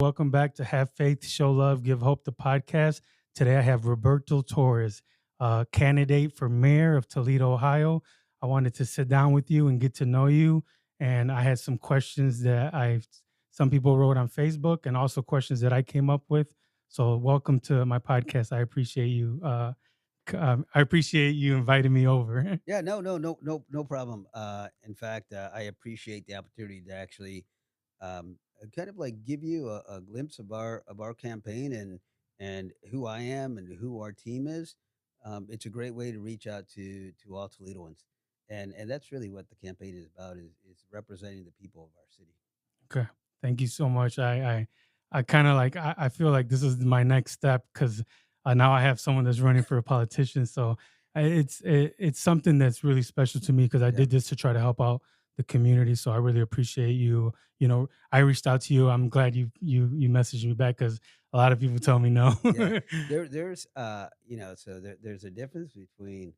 Welcome back to Have Faith, Show Love, Give Hope, the podcast. Today I have Roberto Torres, candidate for Mayor of Toledo, Ohio. I wanted to sit down with you and get to know you. And I had some questions that some people wrote on Facebook and also questions that I came up with. So welcome to my podcast. I appreciate you. I appreciate you inviting me over. Yeah, no problem. In fact, I appreciate the opportunity to actually kind of like give you a glimpse of our campaign and who I am and who our team is. It's a great way to reach out to all Toledoans, and that's really what the campaign is about is representing the people of our city. Okay. Thank you so much. I kind of like, I feel like this is my next step because now I have someone that's running for a politician. So it's something that's really special to me because I Yeah, did this to try to help out the community. So I really appreciate you. I reached out to you. I'm glad you messaged me back because a lot of people tell me no. yeah. There's so there's a difference between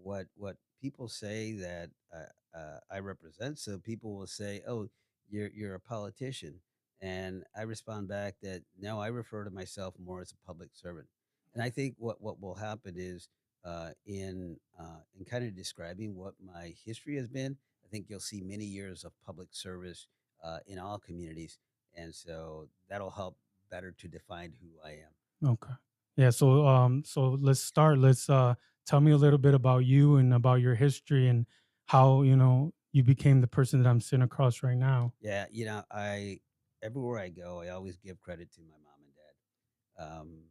what people say that I represent. So people will say, "Oh, you're a politician," and I respond back that no, I refer to myself more as a public servant. And I think what will happen is in kind of describing what my history has been. I think you'll see many years of public service in all communities, and so that'll help better to define who I am. Okay. Yeah, so let's start. Let's tell me a little bit about you and about your history and how, you became the person that I'm sitting across right now. Yeah, I everywhere I go, I always give credit to my mom and dad.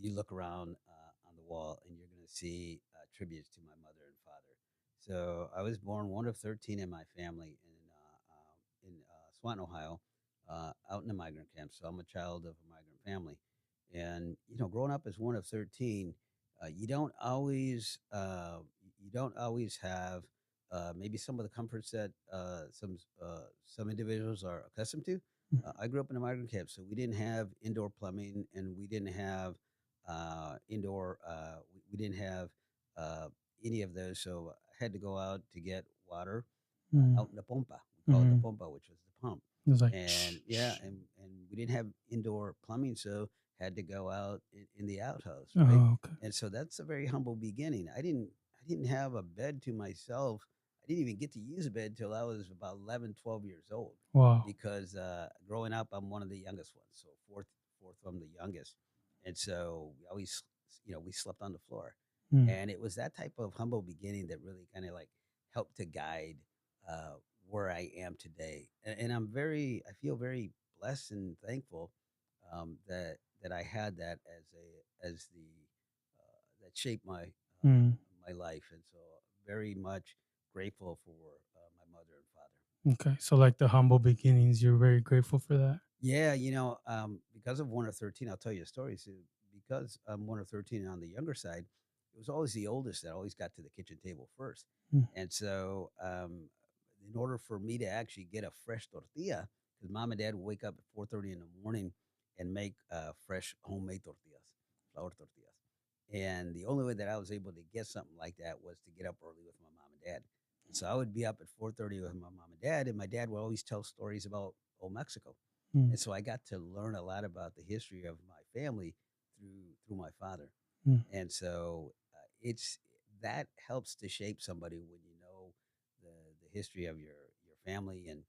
You look around on the wall, and you're going to see tributes to my mother and father. So I was born one of 13 in my family in Swanton, Ohio, out in a migrant camp. So I'm a child of a migrant family, and growing up as one of 13, you don't always have maybe some of the comforts that some individuals are accustomed to. I grew up in a migrant camp, so we didn't have indoor plumbing, and we didn't have indoor. We didn't have uh, any of those, so I had to go out to get water Mm-hmm. out in the pompa. We call it the Mm-hmm. pompa, which was the pump. It was like, And shh, yeah, shh. and we didn't have indoor plumbing, so had to go out in the outhouse, right? Oh, okay. And so that's a very humble beginning. I didn't have a bed to myself. I didn't even get to use a bed till I was about 11, 12 years old, Wow. because growing up, I'm one of the youngest ones, so fourth from the youngest, and so we always, we slept on the floor, Mm. and it was that type of humble beginning that really kind of like helped to guide uh, where I am today. And I feel very blessed and thankful that I had that as the that shaped Mm. my life, and so very much grateful for my mother and father. Okay. So like the humble beginnings, you're very grateful for that. Yeah, because of one of 13, I'll tell you a story. So because I'm one of 13 on the younger side, it was always the oldest that always got to the kitchen table first. Mm. And so, in order for me to actually get a fresh tortilla, because mom and dad would wake up at 4:30 in the morning and make fresh homemade tortillas, flour tortillas. And the only way that I was able to get something like that was to get up early with my mom and dad. And so I would be up at 4:30 with my mom and dad, and my dad would always tell stories about old Mexico. Mm. And so I got to learn a lot about the history of my family through my father. Mm. And so it's that helps to shape somebody when you know the the history of your family, and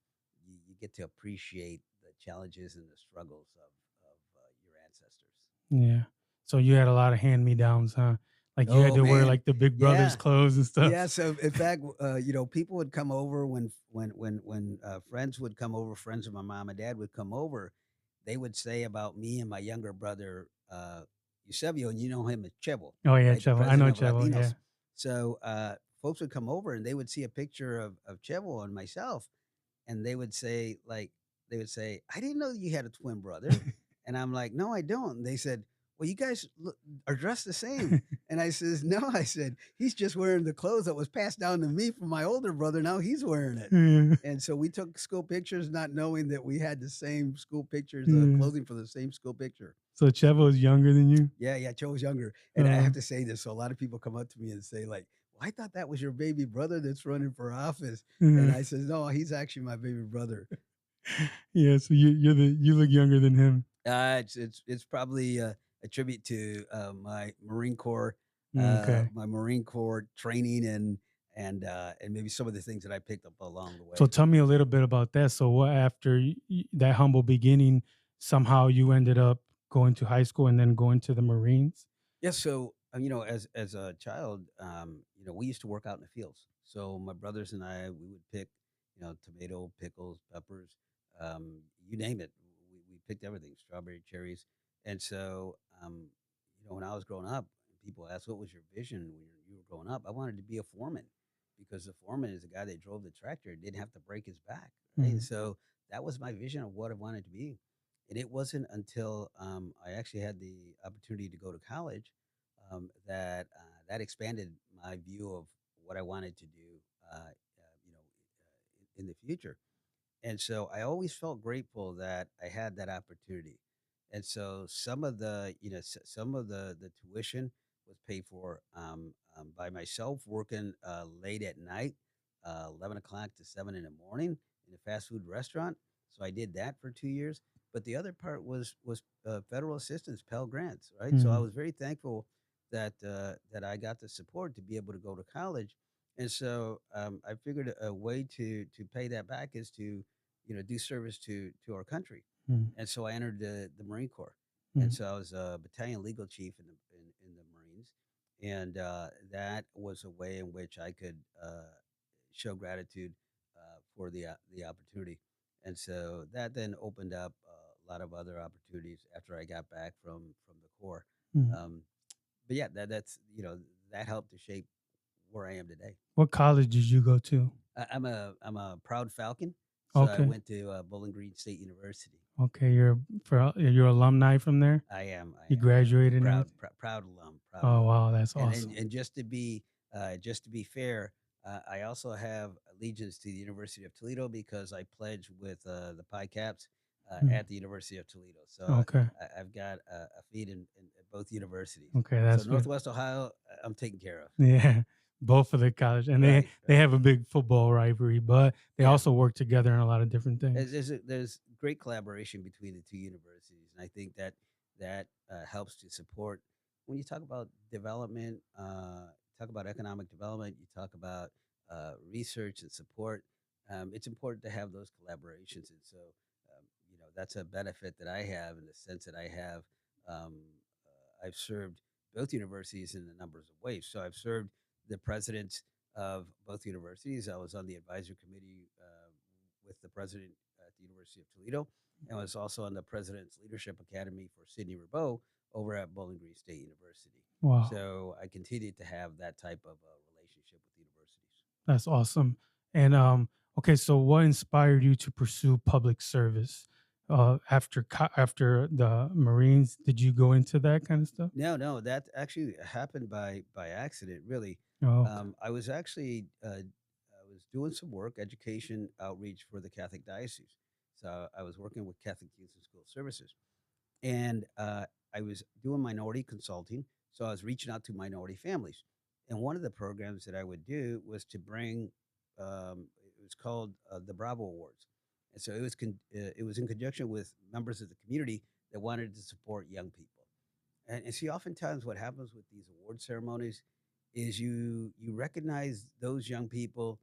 you get to appreciate the challenges and the struggles of your ancestors. Yeah. So you had a lot of hand me downs, huh? Like you had Oh to wear man, like the big brothers yeah, clothes and yeah. stuff. So in fact, people would come over when friends would come over, friends of my mom and dad would come over. They would say about me and my younger brother, Eusebio, and you know him as Chevo, Oh yeah, right? The Chevo. I know president of Chevo. Yeah. Latinos. So folks would come over and they would see a picture of Chevo and myself, and they would say, "I didn't know you had a twin brother," and I'm like, "No, I don't." And they said, "Well, you guys are dressed the same," and I says, "No," I said, "He's just wearing the clothes that was passed down to me from my older brother. Now he's wearing it." Yeah. And so we took school pictures, not knowing that we had the same school pictures, Yeah. clothing for the same school picture. So Chevo is younger than you? Yeah, Joe was younger, and I Uh, have to say this. So a lot of people come up to me and say, like, "Well, I thought that was your baby brother that's running for office," and yeah. I says, "No, he's actually my baby brother." Yeah, so you look younger than him. It's probably a tribute to Okay. my Marine Corps training and maybe some of the things that I picked up along the So way. tell me a little bit about that. So what after that humble beginning, somehow you ended up going to high school and then going to the Marines? Yeah, so as a child, we used to work out in the fields. So my brothers and I, we would pick, tomato, pickles, peppers, you name it. We picked everything, strawberry, cherries, and so when I was growing up, people asked, "What was your vision when you were growing up?" I wanted to be a foreman because the foreman is the guy that drove the tractor and didn't have to break his back, right? And Mm, so that was my vision of what I wanted to be. And it wasn't until I actually had the opportunity to go to college that expanded my view of what I wanted to do, in the future. And so I always felt grateful that I had that opportunity. And so some of the tuition was paid for by myself working late at night, 11 o'clock to 7 in the morning in a fast food restaurant. So I did that for 2 years. But the other part was federal assistance, Pell Grants, right? So I mm, was very thankful that I got the support to be able to go to college. And so I figured a way to pay that back is to do service to our country. mm, And so I entered the Marine Corps, and mm, so I was a battalion legal chief in the Marines, and that was a way in which I could show gratitude for the opportunity. And so that then opened up a lot of other opportunities after I got back from the Corps. mm. Um, but yeah, that helped to shape where I am today. What college did you go to? I'm a proud Falcon, so I Okay. went to Bowling Green State University. Okay, you're alumni from there? I You am, yeah, graduated and proud, everything? proud alum, proud Oh, alum. wow, that's And and awesome. and just to be fair, I also have allegiance to the University of Toledo because I pledged with the Pi Caps Mm, at the University of Toledo. So okay. I've got a feed in at both universities. Okay, So that's good. Northwest Ohio, I'm taken care of. Yeah, both of the college, and they Right, they right. have a big football rivalry, but they Yeah. also work together in a lot of different things. There's great collaboration between the two universities, and I think that helps to support when you talk about development, talk about economic development, you talk about research and support. It's important to have those collaborations, and so that's a benefit that I have in the sense that I have. Um, I've served both universities in a number of ways. So I've served the presidents of both universities. I was on the advisory committee with the president at the University of Toledo, and was also on the President's Leadership Academy for Sidney Rabeau over at Bowling Green State University. Wow, So I continue to have that type of relationship with universities. that's awesome. And okay, so what inspired you to pursue public service after the Marines? Did you go into that kind of stuff? No, no, that actually happened by accident. Really, Oh, okay. I was actually I was doing some work, education outreach for the Catholic diocese. So I was working with Catholic Youth and School Services, and I was doing minority consulting. So I was reaching out to minority families, and one of the programs that I would do was to bring. It was called the Bravo Awards, and so it was in conjunction with members of the community that wanted to support young people. And see, oftentimes what happens with these award ceremonies is you recognize those young people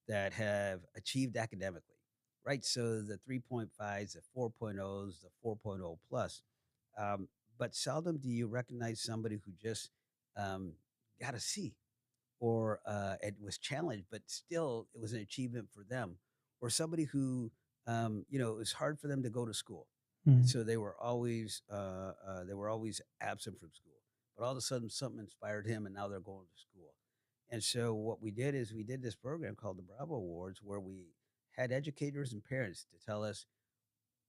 that have achieved academically, right? So the 3.5s, the 4.0s, the 4.0 plus. But seldom do you recognize somebody who just got a C or it was challenged, but still it was an achievement for them, or somebody who it was hard for them to go to school, and Mm, so they were always absent from school. But all of a sudden, something inspired him, and now they're going to school. And so what we did is we did this program called the Bravo Awards, where we had educators and parents to tell us,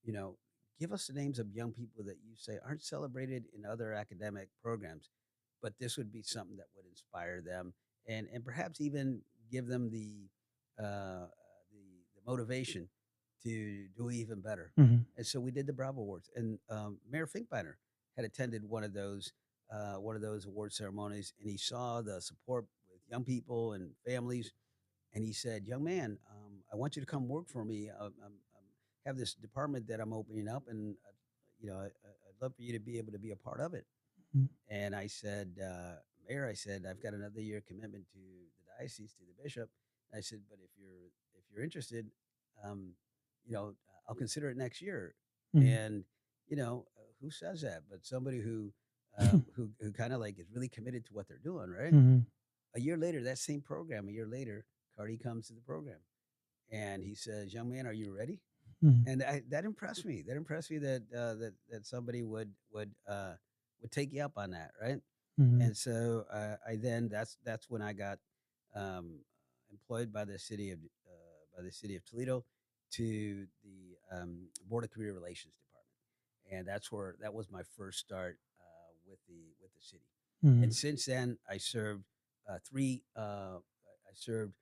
you know, give us the names of young people that you say aren't celebrated in other academic programs, but this would be something that would inspire them and perhaps even give them the motivation to do even better. mhm. And so we did the Bravo Awards, and Mayor Finkbeiner had attended one of those award ceremonies, and he saw the support with young people and families, and he said, "Young man, I want you to come work for me. have this department that I'm opening up, and I'd love for you to be able to be a part of it." Mhm. And I said, "Mayor," I said, "I've got another year commitment to the diocese, to the bishop." And I said, "But if you're interested, um, I'll consider it next year." Mhm. And who says that? But somebody who kind of like is really committed to what they're doing, right? Mhm. A year later, that same program, a year later, Cardi comes to the program and he says, "Young man, are you ready?" Mhm. And that impressed me. That impressed me that that somebody would take you up on that, right? Mhm. And so I then that's when I got um, employed by the city of Toledo to the Board of Community Relations Department, and that was my first start with the city. And Mhm. since then, I served three. I served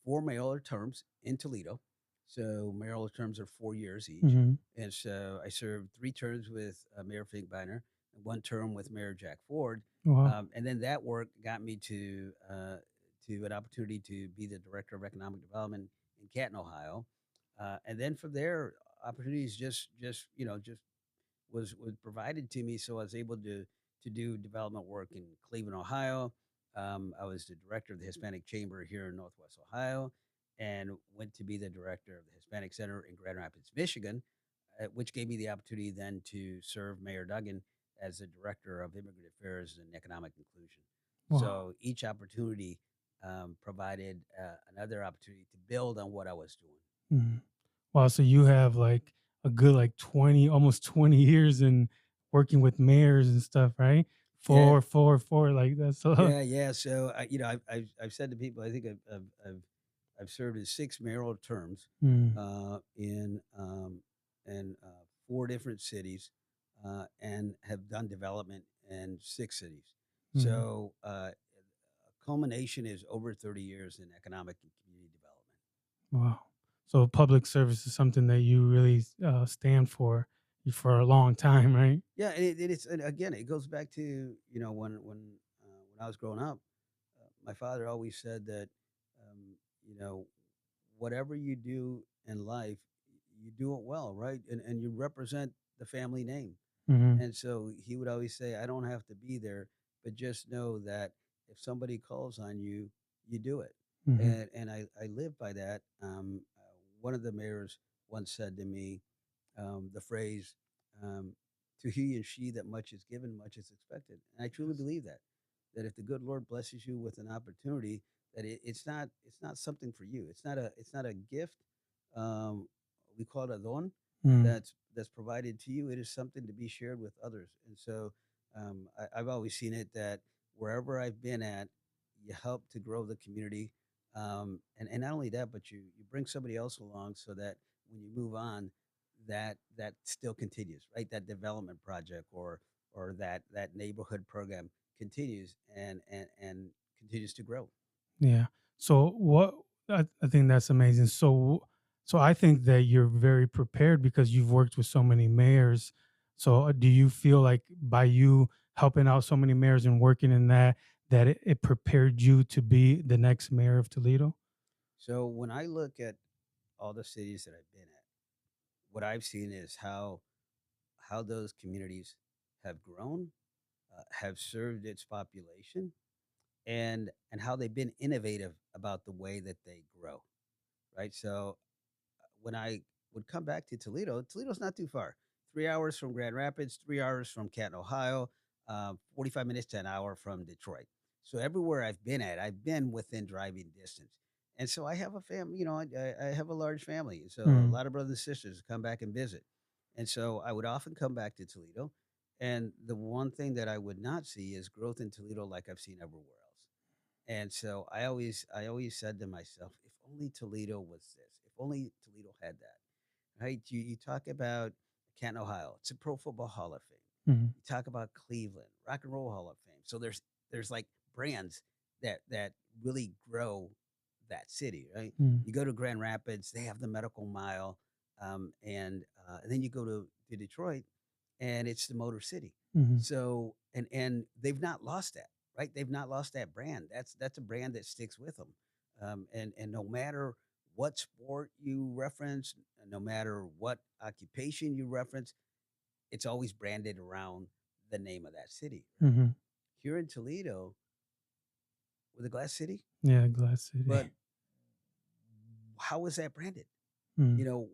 4 mayoral terms in Toledo. So mayoral terms are 4 years each, Mhm. and so I served 3 terms with Mayor Finkbeiner and 1 term with Mayor Jack Ford, Wow. and then that work got me to an opportunity to be the director of economic development in Canton, Ohio, and then from there, opportunities just was provided to me, so I was able to do development work in Cleveland, Ohio. I was the director of the Hispanic Chamber here in Northwest Ohio, and went to be the director of the Hispanic Center in Grand Rapids, Michigan, which gave me the opportunity then to serve Mayor Duggan as the director of immigrant affairs and economic inclusion. Wow. So each opportunity provided another opportunity to build on what I was doing. Mhm. Wow, so you have, like, a good, like, 20 almost 20 years in working with mayors and stuff, right? Yeah, 4, like, that's a yeah, yeah. So I've said to people, I think I've served in 6 mayoral terms Mm. in 4 different cities, and have done development in 6 cities. Mhm. So culmination is over 30 years in economic and community development. Wow. So public service is something that you really, stand for a long time, right? Yeah, and again, it goes back to when I was growing up, my father always said that um, you know whatever you do in life, you do it well, right? And you represent the family name. Mhm. And so he would always say, I don't have to be there, but just know that if somebody calls on you, you do it. Mhm. And I live by that. One of the mayors once said to me the phrase, um, to he and she that much is given, much is expected. And I truly Yes. believe that if the good Lord blesses you with an opportunity, that it's not something for you. It's not a gift. Um, we call it a don Mm. that's provided to you. It is something to be shared with others. And so I've always seen it that wherever I've been at, you help to grow the community. And not only that, but you bring somebody else along so that when you move on, that still continues, right? That development project or that neighborhood program continues and continues to grow. Yeah. So what I think that's amazing. So I think that you're very prepared because you've worked with so many mayors. So do you feel like by you helping out so many mayors and working in that it prepared you to be the next mayor of Toledo? So when I look at all the cities that I've been at, what I've seen is how those communities have grown, have served its population, and how they've been innovative about the way that they grow. Right. So when I would come back to Toledo, Toledo's not too far. 3 hours from Grand Rapids, 3 hours from Canton, Ohio, 45 minutes to an hour from Detroit. So everywhere I've been at, I've been within driving distance. And so I have a family, I have a large family. So a Mm. lot of brothers and sisters come back and visit. And so I would often come back to Toledo. And the one thing that I would not see is growth in Toledo like I've seen everywhere else. And so I always said to myself, if only Toledo was this, if only Toledo had that, right? You talk about Canton, Ohio, it's a Pro Football Hall of Fame. Mhm. You talk about Cleveland, Rock and Roll Hall of Fame. So there's like brands that really grow that city, right? Mm. You go to Grand Rapids, they have the Medical Mile, and then you go to Detroit, and it's the Motor City. Mhm. So and they've not lost that, right? They've not lost that brand. That's a brand that sticks with them. And no matter what sport you reference, no matter what occupation you reference, it's always branded around the name of that city, right? Mm-hmm. Here in Toledo, we're the Glass City, Yeah, Glass City. but how is that branded? Mm. You know,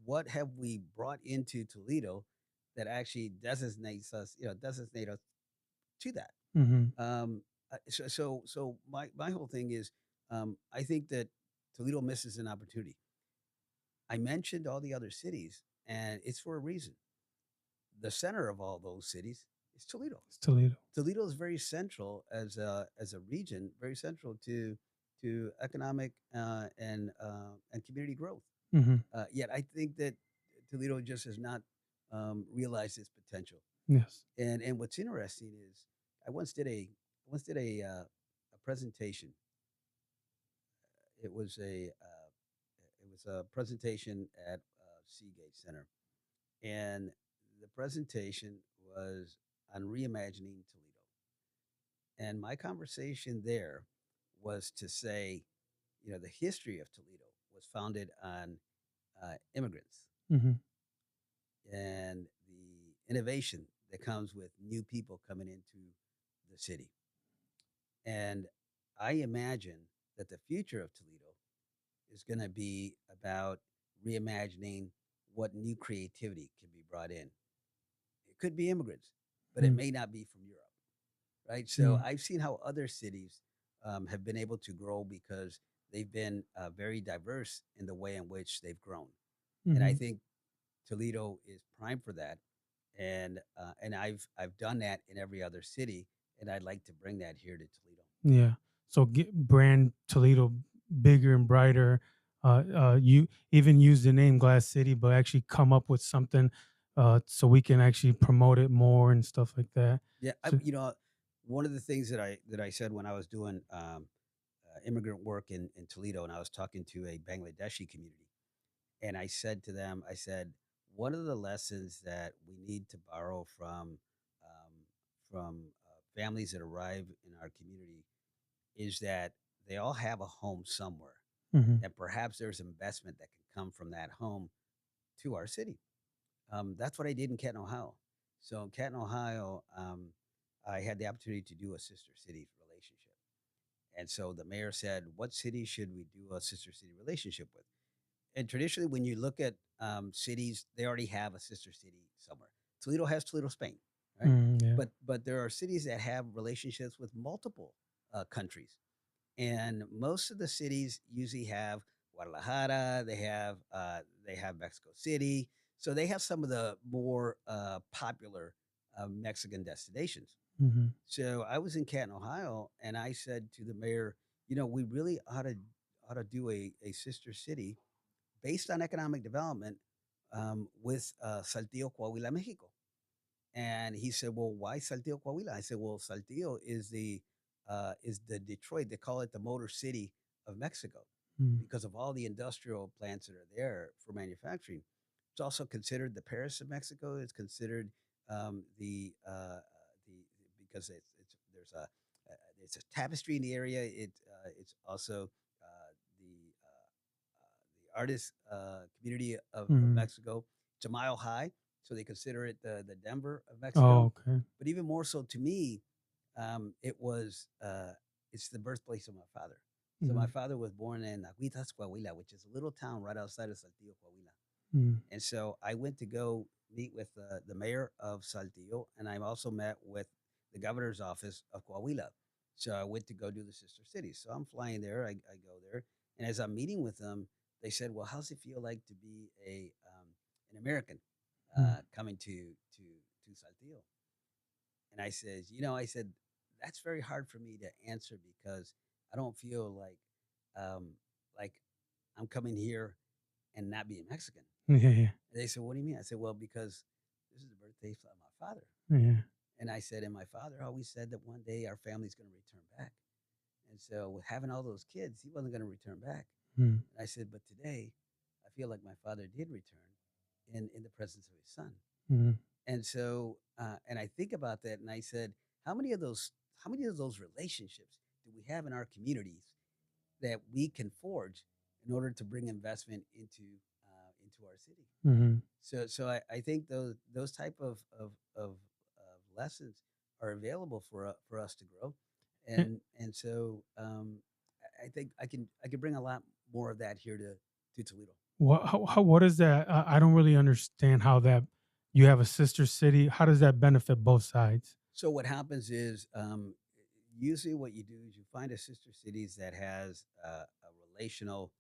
what have we brought into Toledo that actually designates us, designate us to that? Mm-hmm. Um, so my whole thing is, I think that Toledo misses an opportunity. I mentioned all the other cities, and it's for a reason. The center of all those cities is Toledo. It's Toledo. Toledo is very central as a region, very central to economic and community growth. Mm-hmm. Yet I think that Toledo just has not realized its potential. Yes. And what's interesting is I once did a presentation. It was a presentation at Seagate Center, and the presentation was on reimagining Toledo. And my conversation there was to say, the history of Toledo was founded on immigrants Mm-hmm. and the innovation that comes with new people coming into the city. And I imagine that the future of Toledo is going to be about reimagining what new creativity can be brought in. It could be immigrants, but it Mm. may not be from Europe, right? So Mm. I've seen how other cities have been able to grow because they've been very diverse in the way in which they've grown. And I Mm-hmm. think Toledo is prime for that. And I've done that in every other city, and I'd like to bring that here to Toledo. Yeah. So get brand Toledo bigger and brighter. You even use the name Glass City, but actually come up with something so we can actually promote it more and stuff like that. Yeah, So, one of the things that I said when I was doing immigrant work in Toledo, and I was talking to a Bangladeshi community, and I said to them, I said, one of the lessons that we need to borrow from families that arrive in our community is that they all have a home somewhere, mhm, and perhaps there's investment that can come from that home to our city. That's what I did in Canton, Ohio. So in Canton, Ohio, I had the opportunity to do a sister city relationship. And so the mayor said, what city should we do a sister city relationship with? And traditionally, when you look at cities, they already have a sister city somewhere. Toledo has Toledo, Spain, right? yeah. But there are cities that have relationships with multiple countries, and most of the cities usually have Guadalajara. They have Mexico City, so they have some of the more popular Mexican destinations. Mhm, So I was in Canton, Ohio, and I said to the mayor, we really ought to do a sister city based on economic development with Saltillo, Coahuila, Mexico. And he said, "Well, why Saltillo, Coahuila?" I said, "Well, Saltillo is the Detroit. They call it the Motor City of Mexico mm, because of all the industrial plants that are there for manufacturing. It's also considered the Paris of Mexico. It's considered the because it's a tapestry in the area. It's also the artist community of mhm. Mexico. It's a mile high, so they consider it the Denver of Oh, Mexico. okay. But even more so to me, it's the birthplace of my father. So my Mhm, father was born in Agüitas, Coahuila, which is a little town right outside of Saltillo, Coahuila. mm, And so I went to go meet with the mayor of Saltillo, and I also met with the governor's office of Coahuila. So I went to go do the sister cities. So I'm flying there. I go there, and as I'm meeting with them, they said, "Well, how's it feel like to be an American mm, coming to Saltillo?" And I says, I said that's very hard for me to answer because I don't feel um, like I'm coming here and not being Mexican. yeah, yeah, And they said, "What do you mean?" I said, "Well, because this is the birthday of my father." yeah. And I said, "And my father always said that one day our family's going to return back. And so, with having all those kids, he wasn't going to return back." Mm, And I said, "But today, I feel like my father did return in the presence of his son." mhm, And so, and I think about that, and I said, "How many of those relationships do we have in our communities that we can forge in order to bring investment into to our city. Hmm. So I think those type of lessons are available for us to grow, and I think I can bring a lot more of that here to Toledo. What is that? I don't really understand how that you have a sister city. How does that benefit both sides? So what happens is, usually what you do is you find a sister cities that has a relational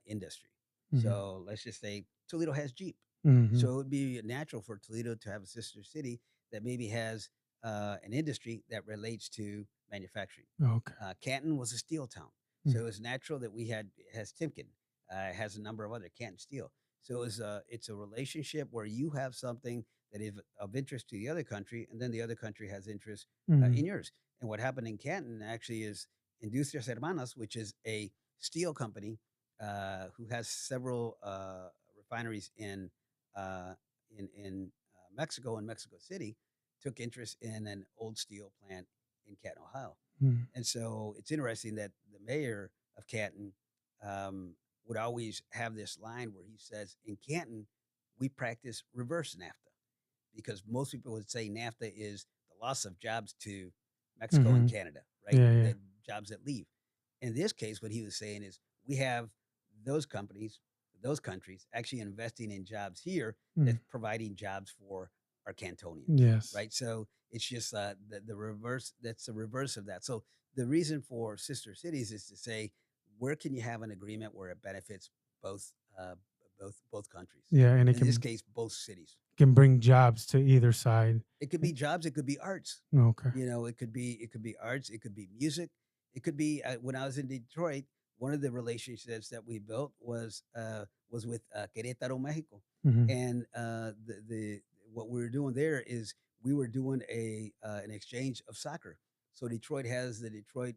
industry. Hmm. So let's just say Toledo has Jeep. Hmm. So it would be natural for Toledo to have a sister city that maybe has an industry that relates to manufacturing. Okay. Canton was a steel town, Mm. so it was natural that we had has Timken, has a number of other Canton Steel. So it's a relationship where you have something that is of interest to the other country, and then the other country has interest in Mhm. yours. And what happened in Canton actually is Industrias Hermanas, which is a steel company who has several refineries uh, in Mexico and Mexico City, took interest in an old steel plant in Canton, Ohio. Mm. And so it's interesting that the mayor of Canton would always have this line where he says, "In Canton, we practice reverse NAFTA," because most people would say NAFTA is the loss of jobs to Mexico and Mhm. Canada, right? Yeah, yeah. The jobs that leave. In this case, what he was saying is we have those companies, those countries actually investing in jobs here Mm. that's providing jobs for our Cantonians, Yes. right? So it's just the reverse. That's the reverse of that. So the reason for sister cities is to say where can you have an agreement where it benefits both both countries. Yeah, and it In this case, both cities. can bring jobs to either side. It could Eh, be jobs, it could be arts. Okay. It could be arts, it could be music. It could be when I was in Detroit, one of the relationships that we built was with Querétaro, Mexico. Mhm. And the what we were doing there is we were doing a an exchange of soccer. So Detroit has the Detroit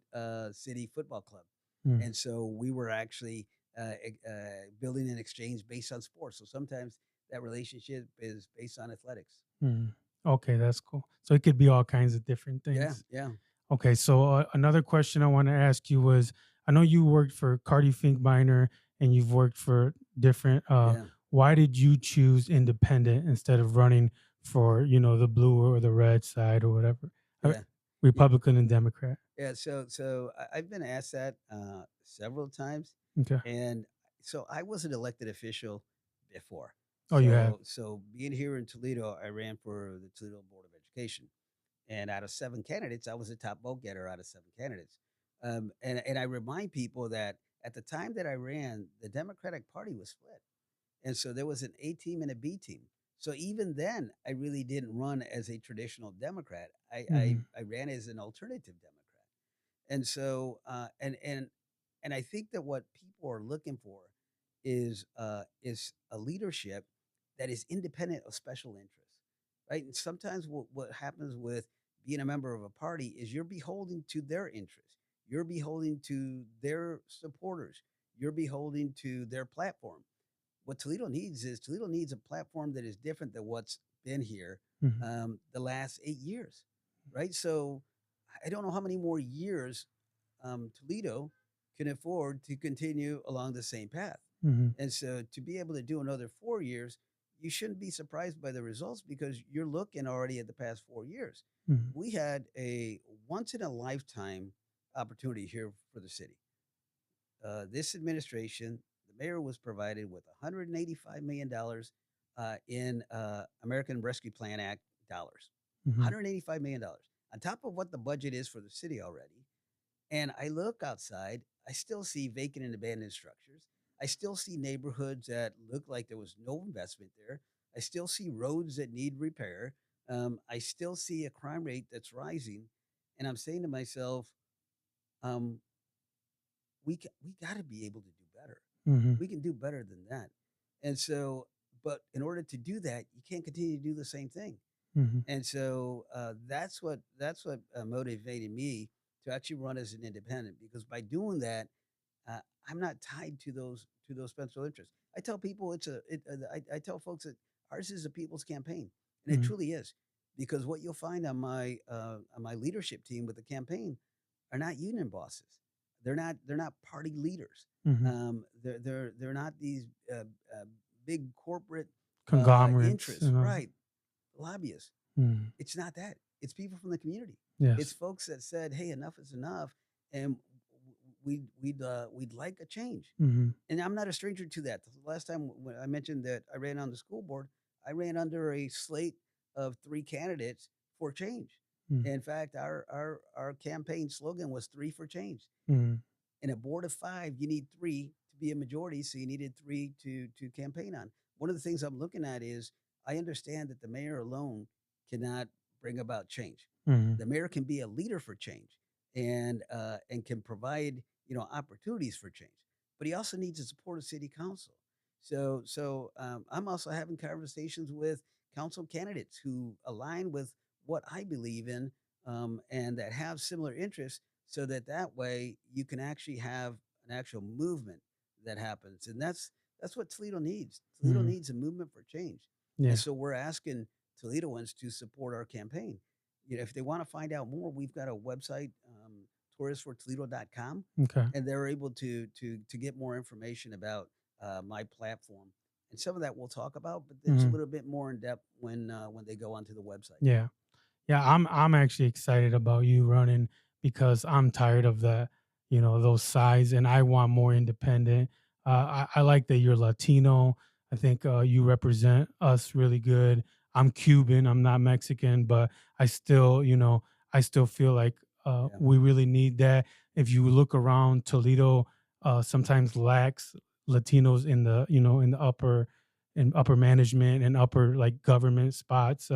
City Football Club. Mm. And so we were actually building an exchange based on sports. So sometimes that relationship is based on athletics. Mhm. Okay, that's cool. So it could be all kinds of different Yeah, things. yeah, Okay, so another question I want to ask you was, I know you worked for Cardi Finkbeiner and you've worked for different. yeah, Why did you choose independent instead of running for the blue or the red side or whatever? Uh, yeah, yeah, Republican and Democrat. yeah. So I've been asked that several times, Okay. and so I was an elected official before. Oh, you have. So being here in Toledo, I ran for the Toledo Board of Education, and out of 7 candidates, I was the top vote getter out of 7 candidates. And I remind people that at the time that I ran, the Democratic Party was split. And so there was an A team and a B team. So even then, I really didn't run as a traditional Democrat. I I, Hmm. I ran as an alternative Democrat. And so and I think that what people are looking for is a leadership that is independent of special interests, right? And sometimes what happens with being a member of a party is you're beholden to their interests, you're beholden to their supporters, you're beholden to their platform. What Toledo needs a platform that is different than what's been here Hmm. the last 8 years, right? So I don't know how many more years Toledo can afford to continue along the same path. Hmm. And so to be able to do another 4 years, you shouldn't be surprised by the results because you're looking already at the past 4 years. Hmm. We had a once in a lifetime opportunity here for the city. This administration, the mayor was provided with $185 million in American Rescue Plan Act dollars. Hmm. $185 million on top of what the budget is for the city already. And I look outside, I still see vacant and abandoned structures. I still see neighborhoods that look like there was no investment there. I still see roads that need repair. I still see a crime rate that's rising. And I'm saying to myself, um, we got to be able to do better. Hmm. We can do better than that. And so, but in order to do that, you can't continue to do the same thing. Hmm. And so that's what motivated me to actually run as an independent because by doing that, uh, I'm not tied to those special interests. I tell people I tell folks that ours is a people's campaign, and it Hmm. truly is because what you'll find on my leadership team with the campaign are not union bosses. They're not party leaders. Hmm. They're not these uh, big corporate Conglomerates, interests, right? Lobbyists. Mm, It's not that. It's people from the community. It's yes. folks that said, "Hey, enough is enough," and we'd like a change. Mhm, And I'm not a stranger to that. The last time when I mentioned that I ran on the school board, I ran under a slate of three candidates for change. mm, In fact, our campaign slogan was three for change. mm, In a board of five, you need three to be a majority, so you needed three to campaign on. One of the things I'm looking at is I understand that the mayor alone cannot bring about change. mhm, The mayor can be a leader for change and can provide opportunities for change, but he also needs the support of city council. So I'm also having conversations with council candidates who align with what I believe in, and that have similar interests, so that that way you can actually have an actual movement that happens. And that's what Toledo needs. Toledo mhm. needs a movement for change. And Yeah. so we're asking Toledoans to support our campaign. If they want to find out more, we've got a website, tourisfortoledo.com, Okay. and they're able to get more information about my platform. And some of that we'll talk about, but it's a Mhm. little bit more in depth when they go onto the website. Yeah. Yeah, I'm actually excited about you running because I'm tired of those sides, and I want more independent. I like that you're Latino. I think you represent us really good. I'm Cuban. I'm not Mexican, but I still feel like Yeah, we really need that. If you look around, Toledo sometimes lacks Latinos in the upper management and upper like government spots.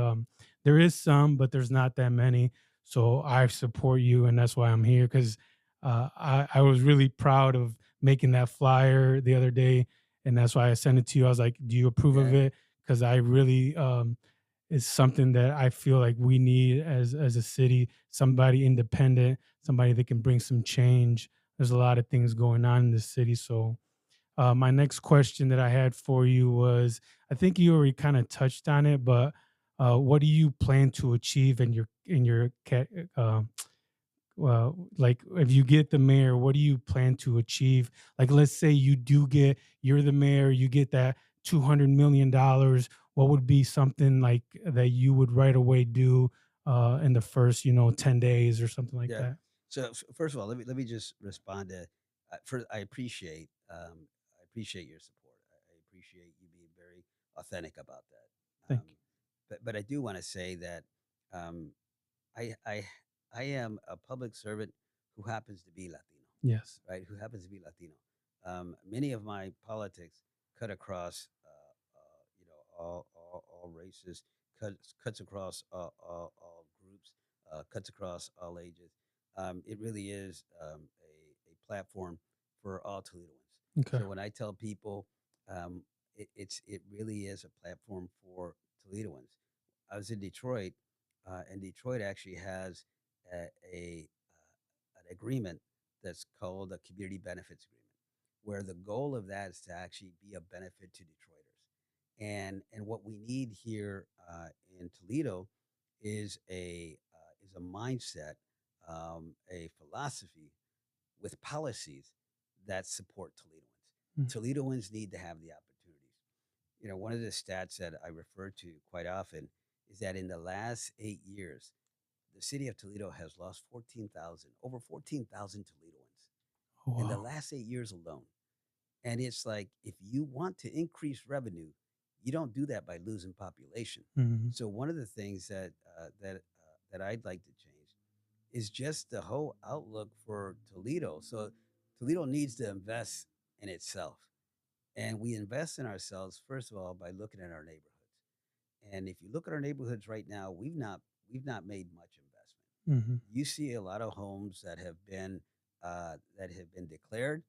There is some, but there's not that many. So I support you, and that's why I'm here because I was really proud of making that flyer the other day, and that's why I sent it to you. I was like, "Do you approve of yeah, it?" Because I really it's something that I feel like we need as a city. Somebody independent, somebody that can bring some change. There's a lot of things going on in the city, so my next question that I had for you was, I think you already kind of touched on it, but what do you plan to achieve in your well, like if you get the mayor, what do you plan to achieve? Like, let's say you're the mayor, you get that $200 million. What would be something like that you would right away do in the first 10 days or something like yeah. that? So first of all, let me just respond to. First, I appreciate your support. I appreciate you being very authentic about that. Thank you. But I do want to say that um, I I I am a public servant who happens to be Latino, Yes. right? Who happens to be Latino. Many of my politics cut across, all races, cuts across all groups, cuts across all ages. It really is a platform for all Toledoans. Okay. So when I tell people, it really is a platform for Toledoans. I was in Detroit, and Detroit actually has an agreement that's called a community benefits agreement, where the goal of that is to actually be a benefit to Detroiters. And what we need here in Toledo is a mindset, a philosophy with policies that support Toledoans. Mm. Toledoans need to have the opportunities. One of the stats that I refer to quite often is that in the last 8 years, the city of Toledo has lost 14,000, over 14,000 Toledoans Oh, in the wow. last 8 years alone. And it's like, if you want to increase revenue, you don't do that by losing population. Mhm. So one of the things that I'd like to change is just the whole outlook for Toledo. So Toledo needs to invest in itself, and we invest in ourselves first of all by looking at our neighborhoods. And if you look at our neighborhoods right now, we've not made much investment. Mhm. You see a lot of homes that have been declared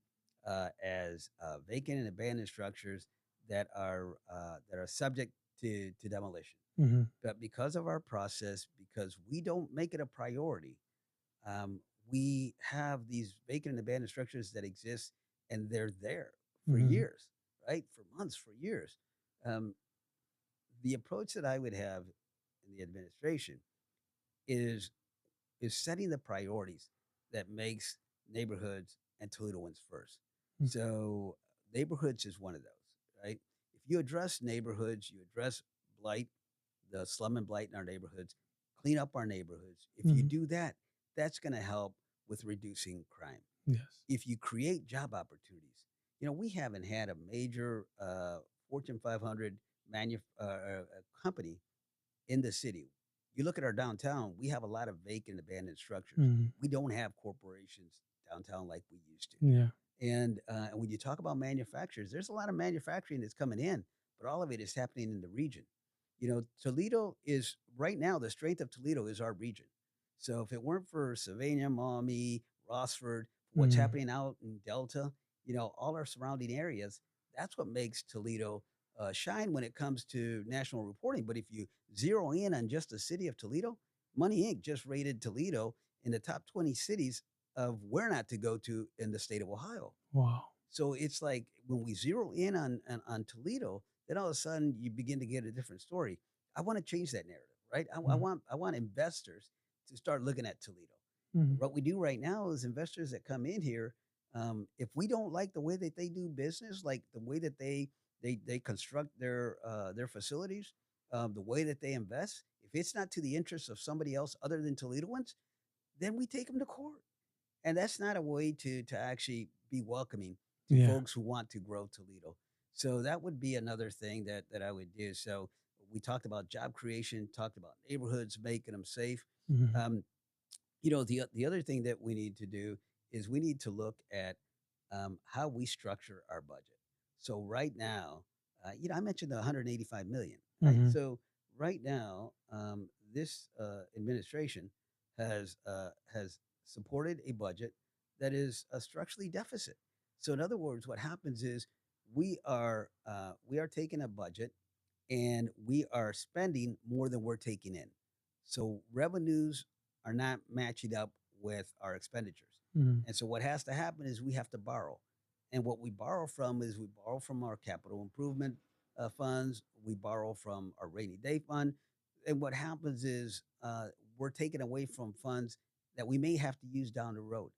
as vacant and abandoned structures that are subject to demolition. Mhm. But because of our process, because we don't make it a priority, we have these vacant and abandoned structures that exist, and they're there for Mhm. years, right? For months, for years. Um, the approach that I would have in the administration is is setting the priorities that makes neighborhoods and Toledoans first. Mm. So neighborhoods is one of those, right? you address neighborhoods, you address blight, the slum and blight in our neighborhoods, clean up our neighborhoods. If you Mhm. do that, that's going to help with reducing crime. Yes. If you create job opportunities, we haven't had a major Fortune 500 company in the city. You look at our downtown, we have a lot of vacant, abandoned structures. Mhm. We don't have corporations downtown like we used to. Yeah. And when you talk about manufacturers, there's a lot of manufacturing that's coming in, but all of it is happening in the region. Toledo is right now, the strength of Toledo is our region. So if it weren't for Sylvania, Maumee, Rossford, what's Mhm. happening out in Delta, all our surrounding areas, that's what makes Toledo shine when it comes to national reporting. But if you zero in on just the city of Toledo, Money Inc. just rated Toledo in the top 20 cities of where not to go to in the state of Ohio. Wow. So it's like when we zero in on Toledo, then all of a sudden you begin to get a different story. I want to change that narrative, right? Mhm. I want investors to start looking at Toledo. Mhm. What we do right now is investors that come in here, if we don't like the way that they do business, like the way that they construct their facilities, the way that they invest, if it's not to the interests of somebody else other than Toledoans, then we take them to court, and that's not a way to actually be welcoming to Yeah. folks who want to grow Toledo. So that would be another thing that I would do. So we talked about job creation, talked about neighborhoods, making them safe. Mhm. Um, the other thing that we need to do is we need to look at how we structure our budget. So right now, I mentioned the 185 million, right? Mhm. So right now, this administration has supported a budget that is a structurally deficit. So in other words, what happens is we are taking a budget and we are spending more than we're taking in. So revenues are not matching up with our expenditures. Mhm. And so what has to happen is we have to borrow. And what we borrow from is we borrow from our capital improvement funds, we borrow from our rainy day fund. And what happens is we're taking away from funds that we may have to use down the road.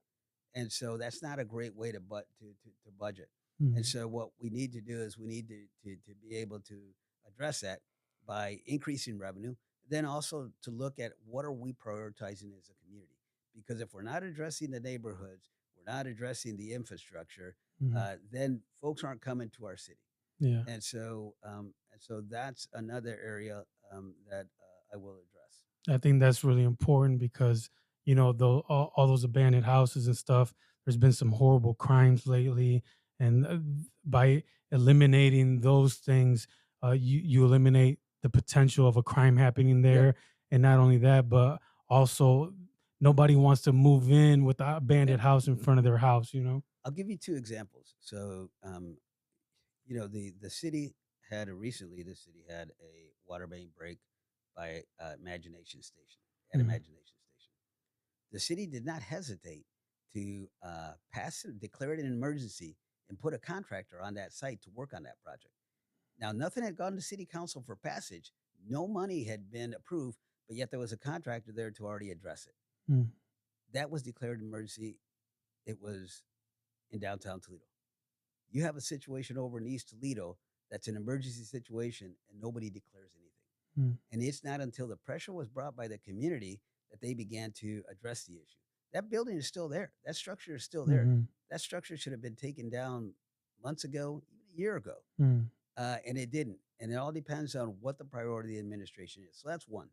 And so that's not a great way to budget. And Mhm. so what we need to do is we need to be able to address that by increasing revenue, then also to look at what are we prioritizing as a community. Because if we're not addressing the neighborhoods, we're not addressing the infrastructure, Mhm. then folks aren't coming to our city. Yeah. And so that's another area that I will address. I think that's really important because though all those abandoned houses and stuff, there's been some horrible crimes lately, and by eliminating those things, you eliminate the potential of a crime happening Yep. there, and not only that, but also nobody wants to move in with the Yep. abandoned house in front of their house. I'll give you two examples. So, the city the city had a water main break by Imagination Station at Hmm. Imagination Station. The city did not hesitate to declare it an emergency and put a contractor on that site to work on that project. Now, nothing had gone to city council for passage. No money had been approved, but yet there was a contractor there to already address it. Mm. That was declared an emergency. It was in downtown Toledo. You have a situation over in East Toledo that's an emergency situation and nobody declares anything. Mm. And it's not until the pressure was brought by the community that they began to address the issue. That building is still there. That structure is still there. Mhm. That structure should have been taken down months ago, even a year ago, Mm. and it didn't. And it all depends on what the priority of the administration is. So that's one.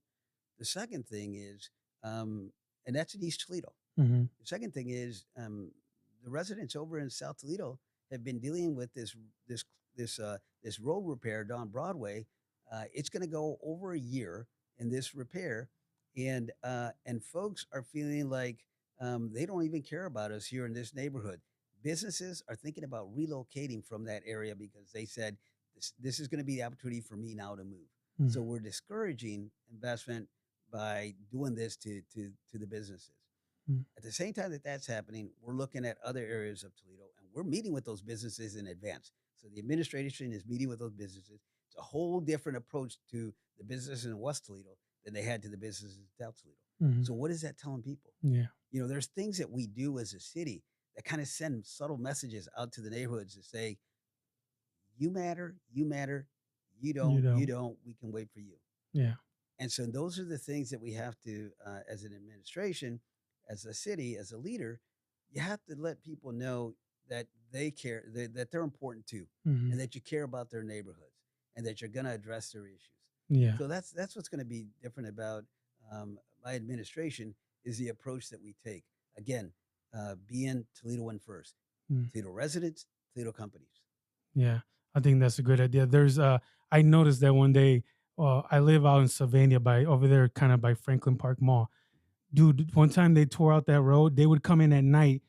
The second thing is, and that's in East Toledo. Mhm. The second thing is the residents over in South Toledo have been dealing with this this road repair down Broadway. It's going to go over a year in this repair, and folks are feeling like they don't even care about us here in this neighborhood. Businesses are thinking about relocating from that area because they said this is going to be the opportunity for me now to move. Mm. So we're discouraging investment by doing this to the businesses. Mm. At the same time that that's happening, we're looking at other areas of Toledo and we're meeting with those businesses in advance. So the administration is meeting with those businesses. It's a whole different approach to the businesses in West Toledo than they had to the businesses in South Toledo. Mhm. So what is that telling people? Yeah. There's things that we do as a city that kind of send subtle messages out to the neighborhoods to say, You matter, you matter. You You don't. don't. We can wait for you. Yeah. And so those are the things that we have to, as an administration, as a city, as a leader, you have to let people know that they care, that they're important too, Hmm. and that you care about their neighborhoods, and that you're going to address their issues. Yeah. So that's what's going to be different about my administration is the approach that we take. Again, being Toledoan first, Mm. Toledo residents, Toledo companies. Yeah. I think that's a good idea. I noticed that one day, I live out in Sylvania by over there, kind of by Franklin Park Mall. Dude, one time they tore out that road. They would come in at night.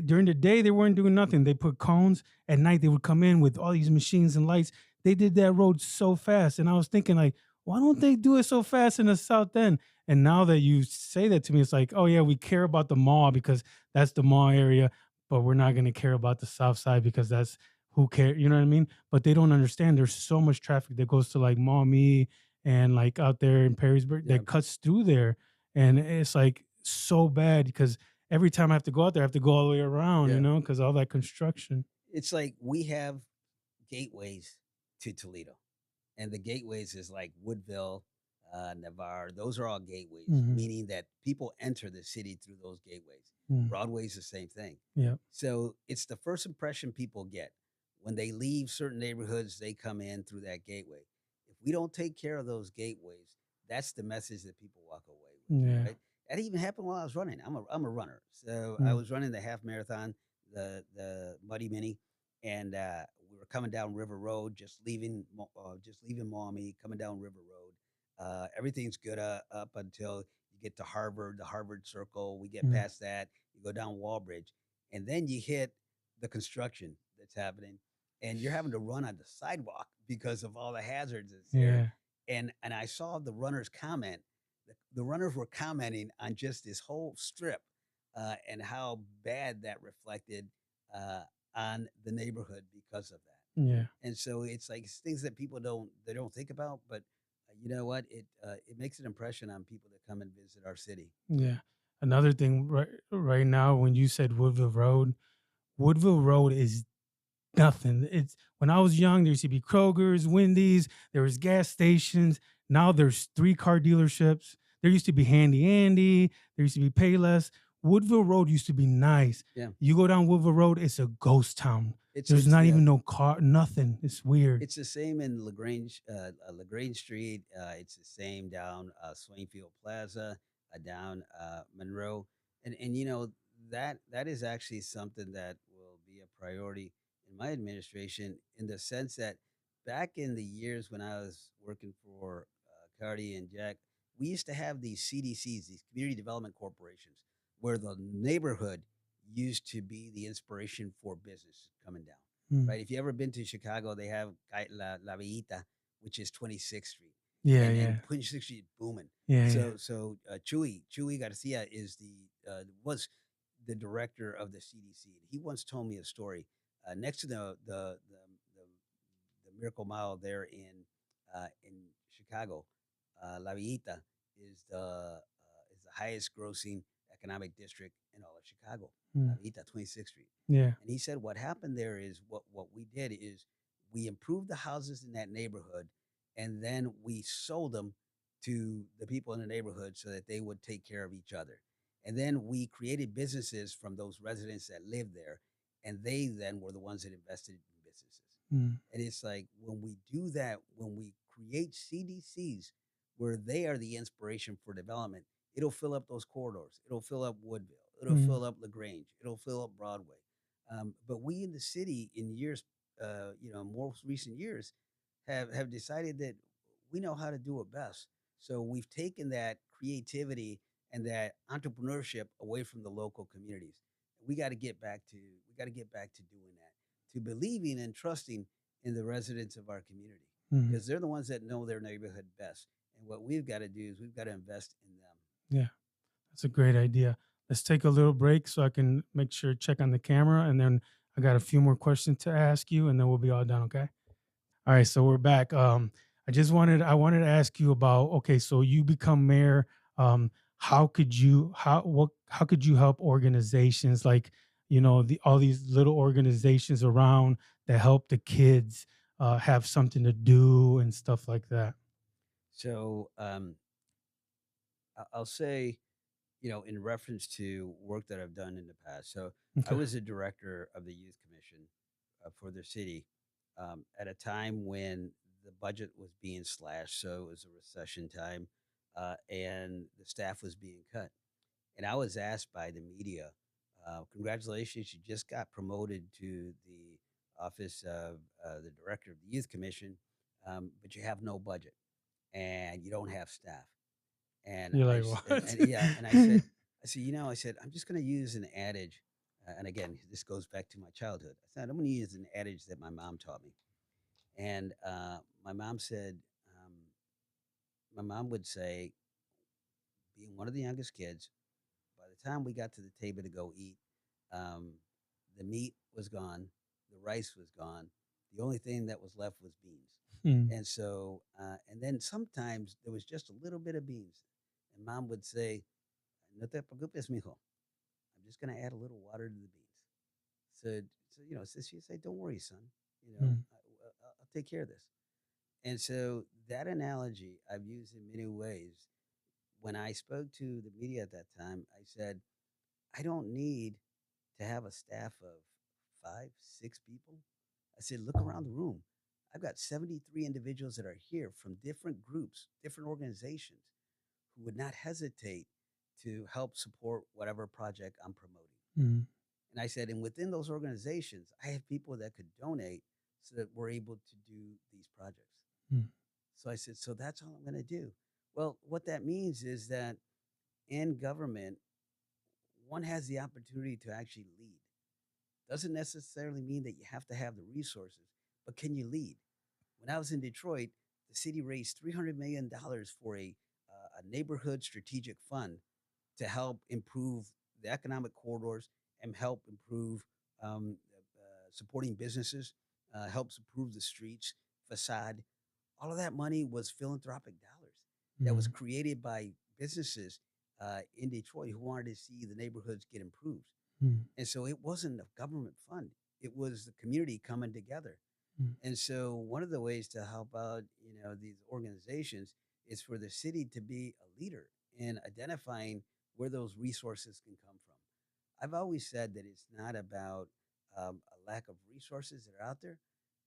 During the day, they weren't doing nothing. They put cones. At night, they would come in with all these machines and lights. They did that road so fast. And I was thinking, like, why don't they do it so fast in the South End? And now that you say that to me, it's like, oh, yeah, we care about the mall because that's the mall area, but we're not going to care about the South Side because that's who cares. You know what I mean? But they don't understand there's so much traffic that goes to like Maumee and like out there in Perrysburg Yeah, that cuts through there, and it's like so bad because every time I have to go out there, I have to go all the way around, yeah. because all that construction. It's like we have gateways to Toledo. And the gateways is like Woodville, Navarre. Those are all gateways, Hmm. meaning that people enter the city through those gateways. Mm. Broadway's the same thing. Yeah. So it's the first impression people get. When they leave certain neighborhoods, they come in through that gateway. If we don't take care of those gateways, that's the message that people walk away with, Yeah. right? That even happened while I was running. I'm a runner, so I Mm. was running the half marathon, the Muddy Mini, and we were coming down River Road, just leaving Maumee, coming down River Road. Everything's good up until you get to Harvard, the Harvard Circle. We get Mm. past that, you go down Wallbridge, and then you hit the construction that's happening, and you're having to run on the sidewalk because of all the hazards that's there. Yeah. And I saw the runners comment. The runners were commenting on just this whole strip and how bad that reflected uh, on the neighborhood because of that. Yeah. And so it's like it's things that people don't think about, but you know what? It makes an impression on people that come and visit our city. Yeah. Another thing, right now, when you said Woodville Road is nothing. It's when I was young, there used to be Kroger's, Wendy's, there was gas stations. Now there's three-car dealerships. There used to be Handy Andy. There used to be Payless. Woodville Road used to be nice. Yeah, You go down Woodville Road, it's a ghost town. There's it's not yeah, even no car, nothing. It's weird. it's the same in Lagrange Street. It's the same down Swainfield Plaza, down Monroe, and that is actually something that will be a priority in my administration in the sense that back in the years when I was working for Cardi and Jack, we used to have these CDCs, these community development corporations, where the neighborhood used to be the inspiration for business coming down, Mm. right? If you ever been to Chicago, they have La Villita, which is 26th Street, Yeah, and yeah, 26th Street is booming. yeah, yeah. So Chuy Garcia is the was the director of the CDC. He once told me a story next to the Miracle Mile there in Chicago. La Villita is the highest grossing economic district in all of Chicago. La Mm. Villita, 26th Street. Yeah. And he said what happened there is what we did is we improved the houses in that neighborhood, and then we sold them to the people in the neighborhood so that they would take care of each other. And then we created businesses from those residents that lived there, and they then were the ones that invested in businesses. Mm. And it's like when we do that, when we create CDCs where they are the inspiration for development, it'll fill up those corridors. It'll fill up Woodville. It'll Mm. fill up LaGrange. It'll fill up Broadway. But we in the city, in years, more recent years, have decided that we know how to do it best. So we've taken that creativity and that entrepreneurship away from the local communities. We got to get back to doing that, to believing and trusting in the residents of our community Mhm. because they're the ones that know their neighborhood best. And what we've got to do is we've got to invest in them. Yeah, that's a great idea. Let's take a little break so I can make sure check on the camera, and then I got a few more questions to ask you, and then we'll be all done. Okay. All right, so we're back. I wanted to ask you about, okay, so you become mayor. How could you help organizations like the all these little organizations around that help the kids have something to do and stuff like that. So I'll say, in reference to work that I've done in the past. So I Okay. was a director of the youth commission for the city at a time when the budget was being slashed. So it was a recession time, and the staff was being cut. And I was asked by the media, "Congratulations, you just got promoted to the office of the director of the youth commission, but you have no budget and you don't have staff." And You're I like, s what? and yeah, and I said, I said, "I'm just gonna use an adage," and again, this goes back to my childhood. I said, "I'm gonna use an adage that my mom taught me." And, my mom said, um, my mom would say, being one of the youngest kids, by the time we got to the table to go eat, um, the meat was gone, the rice was gone, the only thing that was left was beans. Mm, And so, and then sometimes there was just a little bit of beans, and mom would say, "No te preocupes, mijo. I'm just going to add a little water to the beans." So, so she'd say, "Don't worry, son. mm, I'll take care of this." And so that analogy I've used in many ways. When I spoke to the media at that time, I said, "I don't need to have a staff of 5, 6 people." I said, "Look around the room. I've got 73 individuals that are here from different groups, different organizations who would not hesitate to help support whatever project I'm promoting." mm, And I said, and within those organizations, I have people that could donate so that we're able to do these projects. mm, So I said, so that's all I'm going to do. Well, what that means is that in government, one has the opportunity to actually lead. Doesn't necessarily mean that you have to have the resources, but can you lead? When I was in Detroit, the city raised $300 million for a neighborhood strategic fund to help improve the economic corridors and help improve supporting businesses, helps improve the streets, facade. All of that money was philanthropic dollars that was mm, created by businesses in Detroit who wanted to see the neighborhoods get improved. mm, And so it wasn't a government fund, it was the community coming together. mm, And so one of the ways to help out, these organizations is for the city to be a leader in identifying where those resources can come from. I've always said that it's not about a lack of resources that are out there,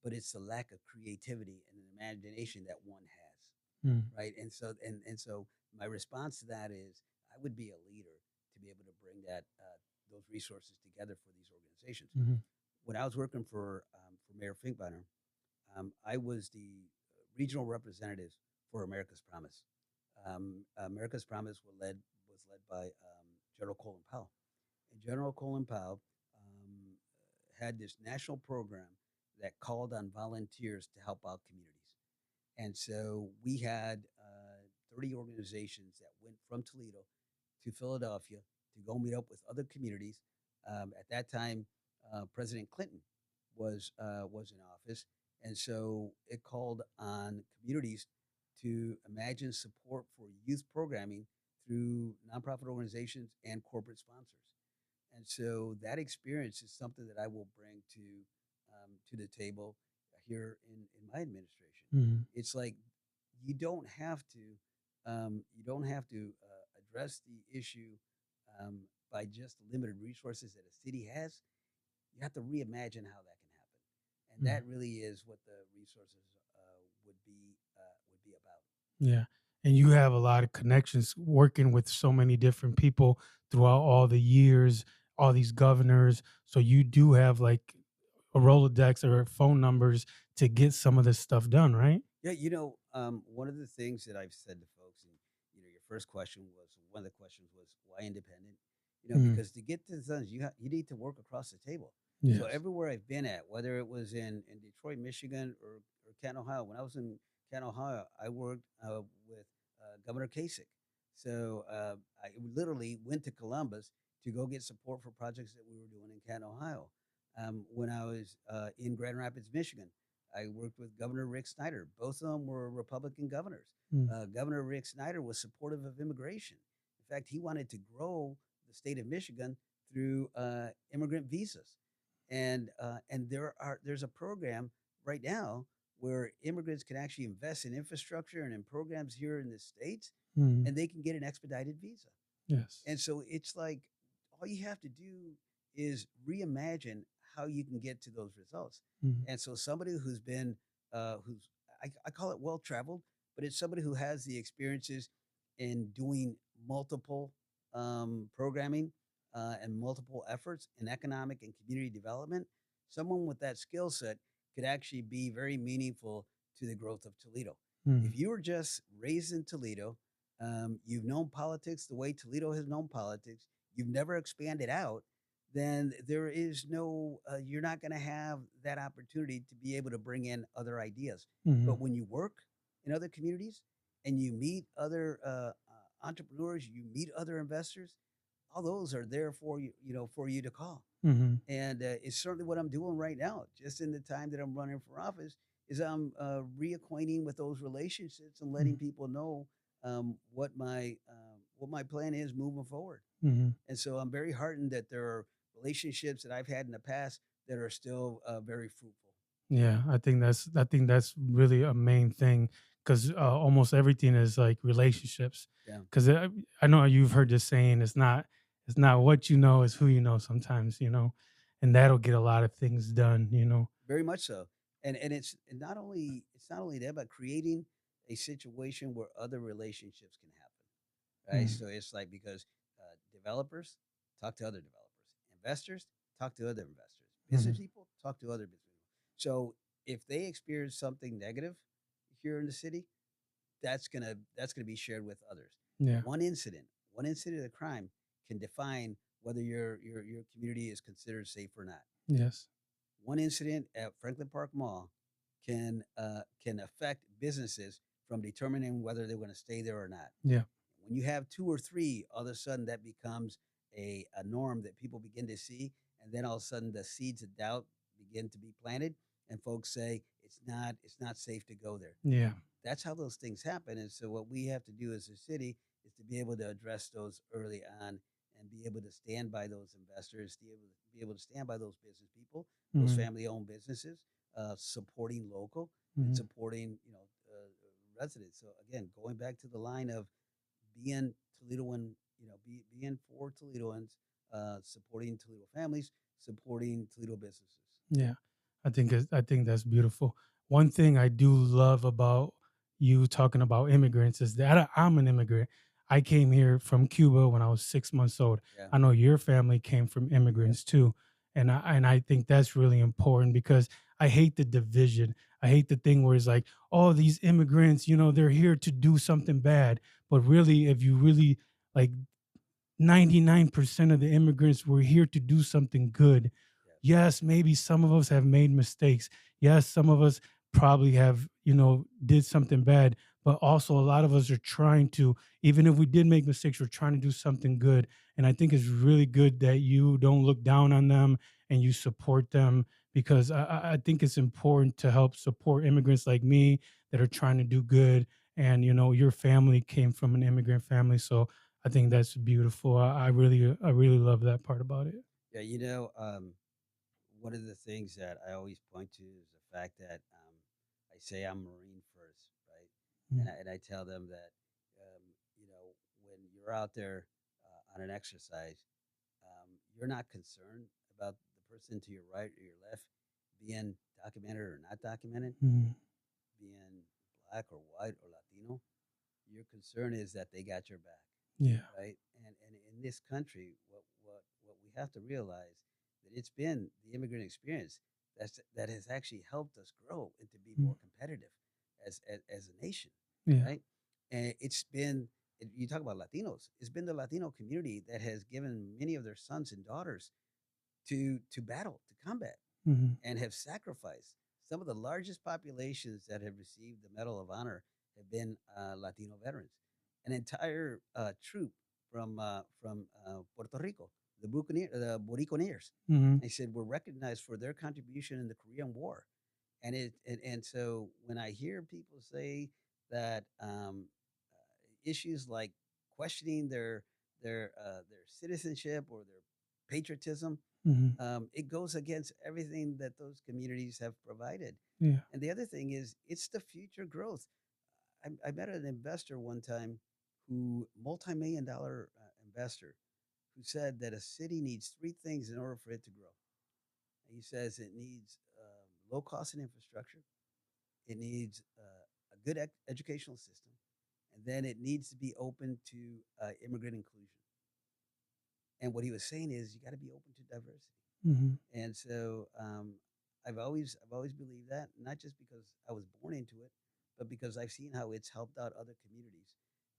but it's the lack of creativity and an imagination that one has, mm, right? And so my response to that is I would be a leader to be able to bring those resources together for these organizations. mhm, When I was working for Mayor Finkbeiner, I was the regional representative for America's Promise. America's Promise was led by General Colin Powell, and General Colin Powell had this national program that called on volunteers to help out communities. And so we had 30 organizations that went from Toledo to Philadelphia to go meet up with other communities. At that time, President Clinton was in office, and so it called on communities to imagine support for youth programming through nonprofit organizations and corporate sponsors. And so that experience is something that I will bring to the table here in my administration. mhm, It's like you don't have to address the issue by just the limited resources that a city has. You have to reimagine how that can happen, and mm. that really is what the resources would be about. Yeah. And you have a lot of connections working with so many different people throughout all the years, all these governors. So you do have like a Rolodex or phone numbers to get some of this stuff done, right? Yeah, one of the things that I've said to folks, and your first question was one of the questions was why independent? Mm, Because to get to the Suns, you need to work across the table. So yes. everywhere I've been at, whether it was in Detroit, Michigan, or Canton, Ohio, when I was in Canton, Ohio, I worked with Governor Kasich. So I literally went to Columbus to go get support for projects that we were doing in Canton, Ohio. When I was in Grand Rapids, Michigan, I worked with Governor Rick Snyder. Both of them were Republican governors. Mm, Governor Rick Snyder was supportive of immigration. In fact, he wanted to grow the state of Michigan through immigrant visas, and there's a program right now where immigrants can actually invest in infrastructure and in programs here in the states, Mhm. and they can get an expedited visa. Yes. And so it's like all you have to do is reimagine how you can get to those results. Mhm. And so somebody who's been, who's, I call it well traveled, but it's somebody who has the experiences in doing multiple programming and multiple efforts in economic and community development. Someone with that skill set could actually be very meaningful to the growth of Toledo. Mhm. If you were just raised in Toledo, you've known politics the way Toledo has known politics, you've never expanded out, then there is no, you're not going to have that opportunity to be able to bring in other ideas. Mhm. But when you work in other communities and you meet other entrepreneurs, you meet other investors, all those are there for you, for you to call. Mhm. And it's certainly what I'm doing right now. Just in the time that I'm running for office, is I'm reacquainting with those relationships and letting Mhm. people know what my plan is moving forward. Mhm. And so I'm very heartened that there are relationships that I've had in the past that are still very fruitful. Yeah, I think that's really a main thing because almost everything is like relationships. Yeah, Because I know you've heard this saying, it's not what you know, it's who you know. Sometimes and that'll get a lot of things done. very much so. And it's not only that, but creating a situation where other relationships can happen. Right? Mm, So it's like because developers talk to other developers, investors talk to other investors, business mhm. people talk to other business people. So if they experience something negative here in the city, that's gonna be shared with others. Yeah. One incident, one incident of crime can define whether your community is considered safe or not. Yes. One incident at Franklin Park Mall can affect businesses from determining whether they're going to stay there or not. Yeah. When you have two or three, all of a sudden that becomes a norm that people begin to see, and then all of a sudden the seeds of doubt begin to be planted, and folks say it's not safe to go there. Yeah. That's how those things happen. And so what we have to do as a city is to be able to address those early on and be able to stand by those investors, be able to stand by those business people, those Mhm. family-owned businesses, supporting local and Mhm. supporting residents. So again, going back to the line of being Toledoan, being for Toledoans, supporting Toledo families, supporting Toledo businesses. Yeah, I think that's beautiful. One thing I do love about you talking about immigrants is that I'm an immigrant. I came here from Cuba when I was 6 months old. Yeah, I know your family came from yeah, immigrants too, and I think that's really important because I hate the division. I hate the thing where it's like, oh, these immigrants, they're here to do something bad, but really, if you really like 99% of the immigrants were here to do something good. yeah. Yes, maybe some of us have made mistakes. Yes, some of us probably have, did something bad, but also a lot of us are trying to, even if we did make mistakes, we're trying to do something good. And I think it's really good that you don't look down on them and you support them because I think it's important to help support immigrants like me that are trying to do good. And, your family came from an immigrant family. So I think that's beautiful. I really love that part about it. Yeah, one of the things that I always point to is the fact that I say I'm Marine first, right? Mm, And I tell them that, um, when you're out there on an exercise, you're not concerned about the person to your right or your left being documented or not documented, mm, being black or white or Latino. Your concern is that they got your back, yeah. right? And in this country, what we have to realize that it's been the immigrant experience that has actually helped us grow and to be Mm, more competitive as a nation, yeah. right? And it's been you talk about Latinos. It's been the Latino community that has given many of their sons and daughters to battle to combat Mhm, and have sacrificed. Some of the largest populations that have received the Medal of Honor have been Latino veterans. An entire troop from Puerto Rico, the Boriconeers. mhm, They said were recognized for their contribution in the Korean War, and so when I hear people say that issues like questioning their citizenship or their patriotism, Mhm. it goes against everything that those communities have provided. Yeah. And the other thing is, it's the future growth. I met an investor one time who, multi-million dollar investor, who said that a city needs three things in order for it to grow. He says it needs low cost and infrastructure, it needs a good educational system, and then it needs to be open to immigrant inclusion. And what he was saying is, you got to be open to diversity. Mhm. And so I've always believed that, not just because I was born into it, but because I've seen how it's helped out other communities.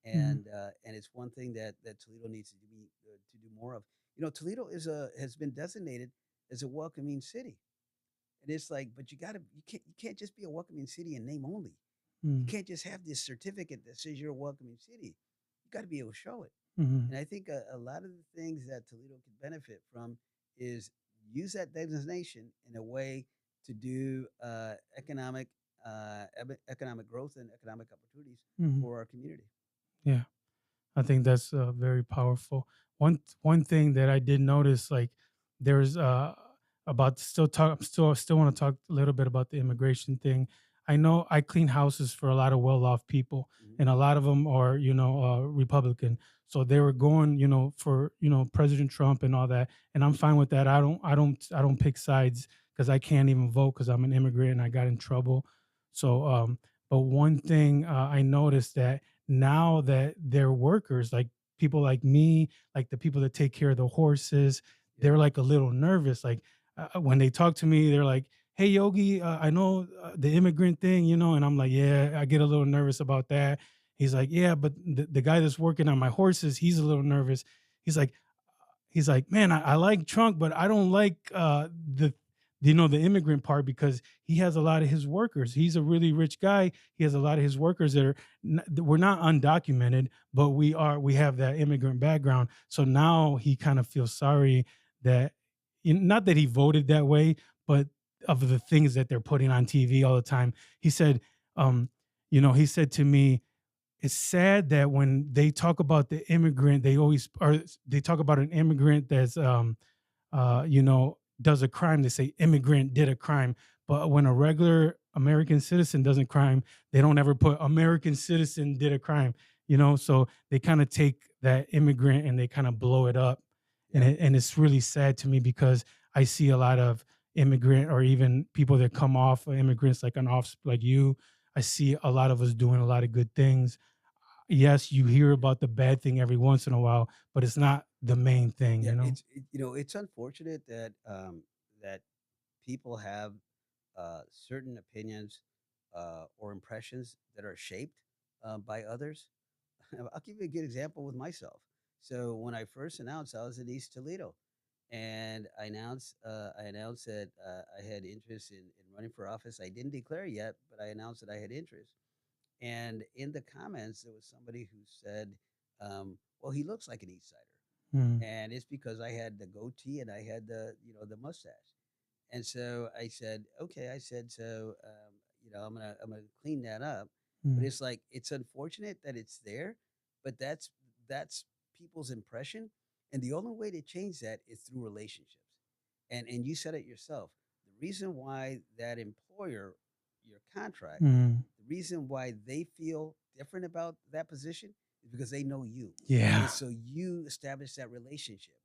Mhm. And it's one thing that Toledo needs to do more of. You know, Toledo has been designated as a welcoming city, and it's like, but you can't just be a welcoming city in name only. You Mhm. can't just have this certificate that says you're a welcoming city. You got to be able to show it. Mhm. And I think a lot of the things that Toledo could benefit from is use that designation in a way to do economic growth and economic opportunities Mhm. for our community. Yeah. I think that's very powerful. One thing that I did notice, like there's about still talk. Still want to talk a little bit about the immigration thing. I know I clean houses for a lot of well-off people, Hmm. and a lot of them are Republican. So they were going for President Trump and all that, and I'm fine with that. I don't pick sides because I can't even vote because I'm an immigrant and I got in trouble. So but one thing I noticed that now that they're workers, like people like me, like the people that take care of the horses, Yeah, they're like a little nervous. Like when they talk to me, they're like, "Hey, Yogi, I know the immigrant thing, and I'm like, "Yeah, I get a little nervous about that." He's like, "Yeah, but the guy that's working on my horses, he's a little nervous." He's like, man, I like Trunk, but I don't like the immigrant part because he has a lot of his workers. He's a really rich guy. He has a lot of his workers that we're not undocumented, but we have that immigrant background. So now he kind of feels sorry that not that he voted that way, but of the things that they're putting on TV all the time. He said, um, he said to me, it's sad that when they talk about the immigrant, they talk about an immigrant that's does a crime, they say immigrant did a crime. But when a regular American citizen does a crime, they don't ever put American citizen did a crime. So they kind of take that immigrant and they kind of blow it up, and yeah, it's really sad to me because I see a lot of immigrant or even people that come off of immigrants like an off like you. I see a lot of us doing a lot of good things. Yes, you hear yeah, about the bad thing every once in a while, but it's not the main thing, yeah. you know? It's unfortunate that that people have certain opinions or impressions that are shaped by others. I'll give you a good example with myself. So when I first announced I was in East Toledo, and I announced that I had interest in running for office. I didn't declare yet, but I announced that I had interest. And in the comments, there was somebody who said, "Well, he looks like an East Sider," Mm, and it's because I had the goatee and I had the mustache. And so I said, okay. I said, so I'm gonna clean that up. But mm, it's like it's unfortunate that it's there, but that's people's impression, and the only way to change that is through relationships. And you said it yourself. The reason why that employer, your contract, mm. the reason why they feel different about that position is because they know you, Yeah. and so you establish that relationship.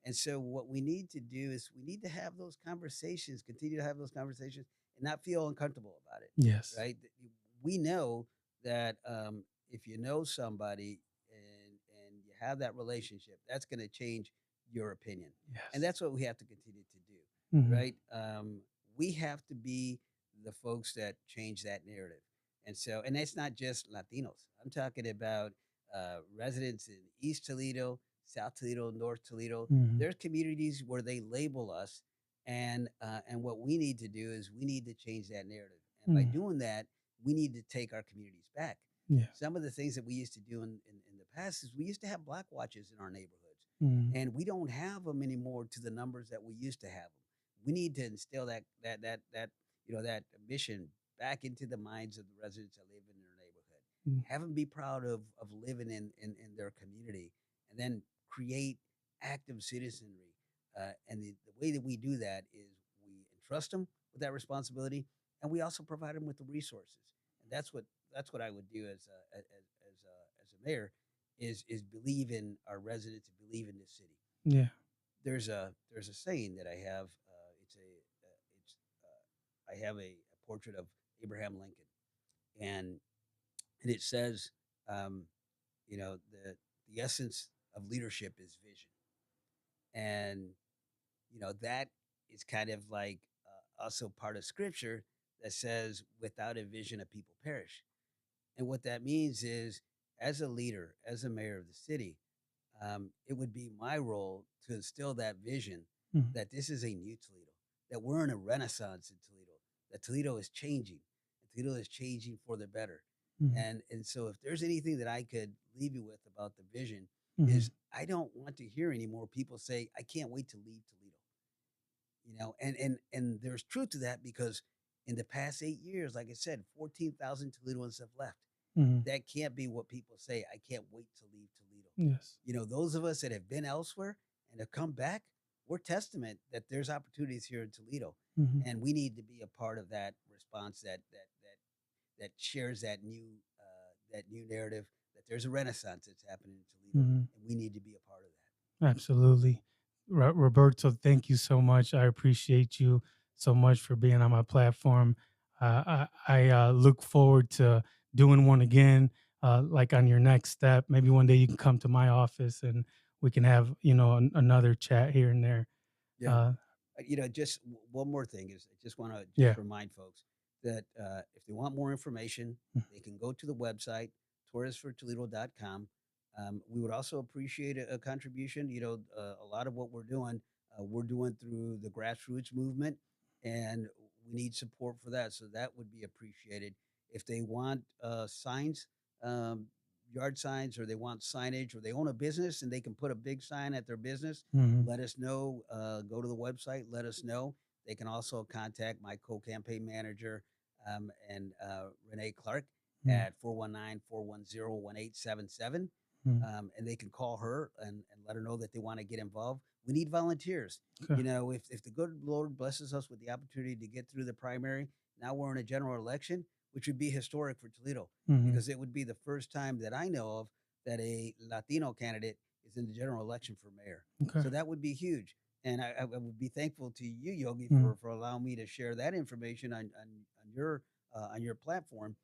And so what we need to do is we need to have those conversations, continue to have those conversations, and not feel uncomfortable about it, Yes. right? We know that if you know somebody and you have that relationship, that's going to change your opinion, and Yes. that's what we have to continue to do, Mhm. right? We have to be the folks that change that narrative, and that's not just Latinos. I'm talking about residents in East Toledo, South Toledo, North Toledo. Mhm. There's communities where they label us, and what we need to do is we need to change that narrative. And by Mm. doing that, we need to take our communities back. Yeah. Some of the things that we used to do in the past is we used to have black watches in our neighborhoods, Mm. and we don't have them anymore to the numbers that we used to have them. We need to instill that mission back into the minds of the residents that live in their neighborhood. Mm. Have them be proud of living in their community, and then create active citizenry. And the way that we do that is we entrust them with that responsibility, and we also provide them with the resources. And that's what I would do as a mayor is believe in our residents and believe in this city. Yeah. There's a saying that I have. It's I have a portrait of Abraham Lincoln, and it says, um, the essence of leadership is vision, and that is kind of like also part of scripture that says, "Without a vision, a people perish." And what that means is, as a leader, as a mayor of the city, it would be my role to instill that vision Mhm. that this is a new Toledo, that we're in a renaissance in Toledo, that Toledo is changing, and Toledo is changing for the better. Mhm. And so, if there's anything that I could leave you with about the vision, Mhm. is I don't want to hear anymore people say, "I can't wait to leave Toledo." And there's truth to that because in the past 8 years, like I said, 14,000 Toledoans have left. Mhm. That can't be what people say. I can't wait to leave Toledo. Yes. Those of us that have been elsewhere and have come back, we're testament that there's opportunities here in Toledo, Mhm. and we need to be a part of that response that shares that new narrative that there's a renaissance that's happening in Toledo, Mhm. and we need to be a part of that. Absolutely. Roberto, thank you so much. I appreciate you so much for being on my platform. I look forward to doing one again, like on your next step. Maybe one day you can come to my office and we can have, another chat here and there. Yeah. Uh, Just one more thing is I just want to yeah. just remind folks that if they want more information, they can go to the website torresfortoledo.com. We would also appreciate a contribution. A lot of what we're doing through the grassroots movement, and we need support for that. So that would be appreciated. If they want signs, um, yard signs, or they want signage, or they own a business and they can put a big sign at their business, Mhm. let us know. Go to the website, let us know. They can also contact my co-campaign manager, and Renee Clark Mhm. at 419-410-1877. Mhm. And they can call her and let her know that they want to get involved. We need volunteers. Okay. If the good Lord blesses us with the opportunity to get through the primary, now we're in a general election, which would be historic for Toledo Mhm. because it would be the first time that I know of that a Latino candidate is in the general election for mayor. Okay. So that would be huge. And I would be thankful to you, Yogi, Mhm. for allowing me to share that information on your platform.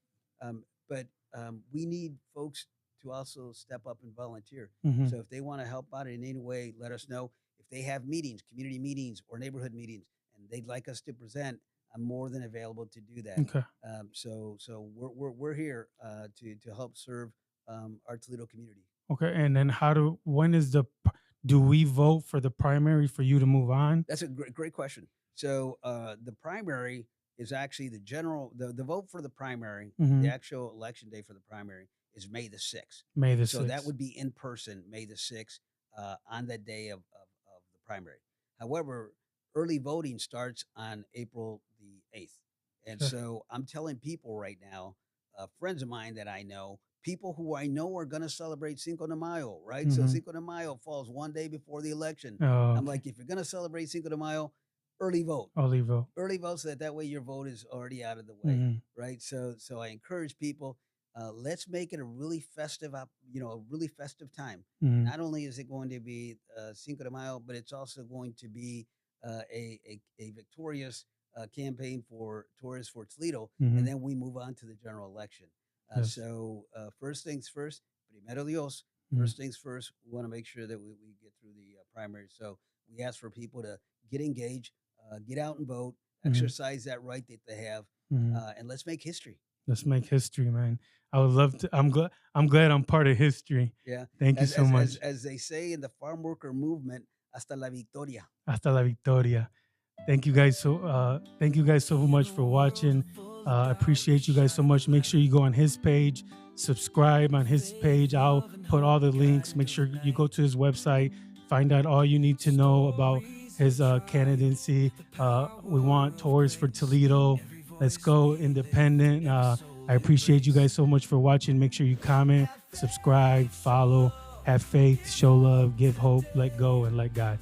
But we need folks to also step up and volunteer. Mhm. So if they want to help out in any way, let us know. If they have meetings, community meetings, or neighborhood meetings, and they'd like us to present, I'm more than available to do that. Okay. So we're here to help serve our Toledo community. Okay. And then when is do we vote for the primary for you to move on? That's a great question. So the primary is actually the vote for the primary. The Mhm. actual election day for the primary is May the 6th. May the So that 6th. would be in person May the 6th on the day of the primary. However, early voting starts on April the 8th. And Okay. so I'm telling people right now, friends of mine that I know, people who I know are going to celebrate Cinco de Mayo, right? So Mhm. Cinco de Mayo falls one day before the election. Oh, I'm okay. like, if you're going to celebrate Cinco de Mayo, early vote. Early vote. Early vote so that way your vote is already out of the way, Mhm. right? So I encourage people, let's make it a really festive time. Mhm. Not only is it going to be Cinco de Mayo, but it's also going to be a victorious campaign for Torres for Toledo, and Mhm. then we move on to the general election. Yes. So first things first, primero Dios. Mhm. First things first, we want to make sure that we get through the primary. So we ask for people to get engaged, get out and vote, Mhm. exercise that right that they have, Mhm. and let's make history. Let's make history, man. I would love to. I'm glad I'm part of history. Yeah, Thank you as so as as much. as they say in the farm worker movement, hasta la victoria. Hasta la victoria. Thank you guys so much for watching. I appreciate you guys so much. Make sure you go on his page, subscribe on his page. I'll put all the links. Make sure you go to his website, find out all you need to know about his candidacy. We want tours for Toledo. Let's go independent. I appreciate you guys so much for watching. Make sure you comment, subscribe, follow, have faith, show love, give hope, let go, and let God.